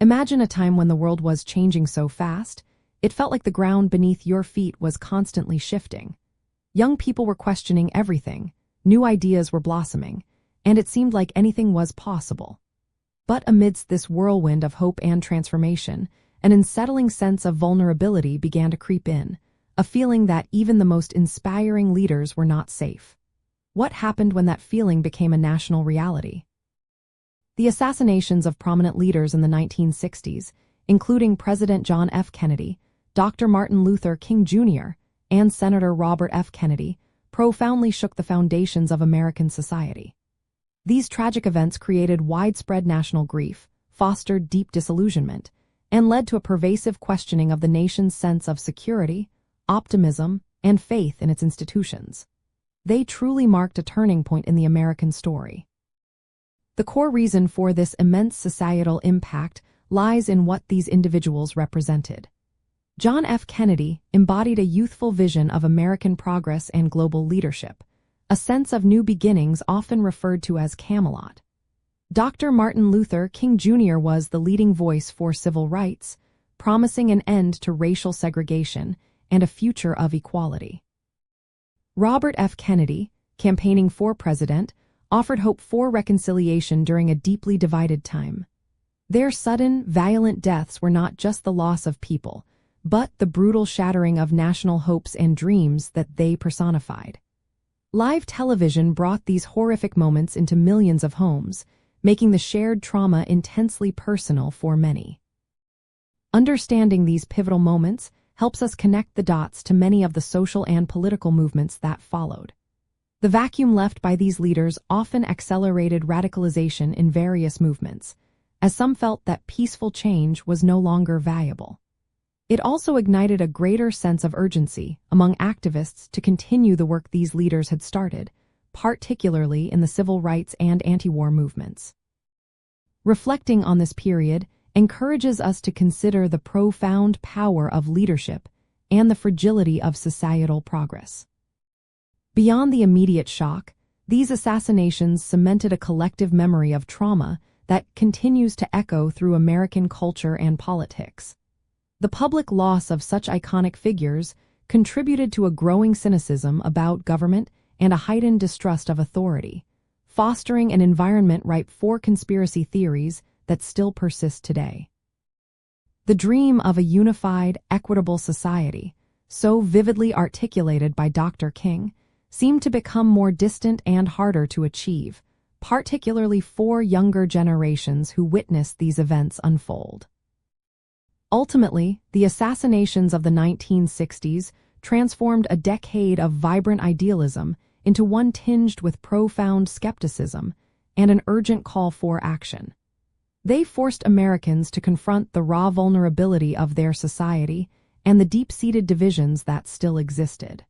Imagine a time when the world was changing so fast, it felt like the ground beneath your feet was constantly shifting. Young people were questioning everything, new ideas were blossoming, and it seemed like anything was possible. But amidst this whirlwind of hope and transformation, an unsettling sense of vulnerability began to creep in, a feeling that even the most inspiring leaders were not safe. What happened when that feeling became a national reality? The assassinations of prominent leaders in the 1960s, including President John F. Kennedy, Dr. Martin Luther King Jr., and Senator Robert F. Kennedy, profoundly shook the foundations of American society. These tragic events created widespread national grief, fostered deep disillusionment, and led to a pervasive questioning of the nation's sense of security, optimism, and faith in its institutions. They truly marked a turning point in the American story. The core reason for this immense societal impact lies in what these individuals represented. John F. Kennedy embodied a youthful vision of American progress and global leadership, a sense of new beginnings often referred to as Camelot. Dr. Martin Luther King Jr. was the leading voice for civil rights, promising an end to racial segregation and a future of equality. Robert F. Kennedy, campaigning for president, offered hope for reconciliation during a deeply divided time. Their sudden, violent deaths were not just the loss of people, but the brutal shattering of national hopes and dreams that they personified. Live television brought these horrific moments into millions of homes, making the shared trauma intensely personal for many. Understanding these pivotal moments helps us connect the dots to many of the social and political movements that followed. The vacuum left by these leaders often accelerated radicalization in various movements, as some felt that peaceful change was no longer viable. It also ignited a greater sense of urgency among activists to continue the work these leaders had started, particularly in the civil rights and anti-war movements. Reflecting on this period encourages us to consider the profound power of leadership and the fragility of societal progress. Beyond the immediate shock, these assassinations cemented a collective memory of trauma that continues to echo through American culture and politics. The public loss of such iconic figures contributed to a growing cynicism about government and a heightened distrust of authority, fostering an environment ripe for conspiracy theories that still persist today. The dream of a unified, equitable society, so vividly articulated by Dr. King, seemed to become more distant and harder to achieve, particularly for younger generations who witnessed these events unfold. Ultimately, the assassinations of the 1960s transformed a decade of vibrant idealism into one tinged with profound skepticism and an urgent call for action. They forced Americans to confront the raw vulnerability of their society and the deep-seated divisions that still existed.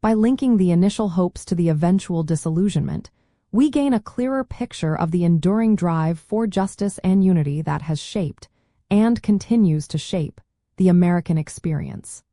By linking the initial hopes to the eventual disillusionment, we gain a clearer picture of the enduring drive for justice and unity that has shaped, and continues to shape, the American experience.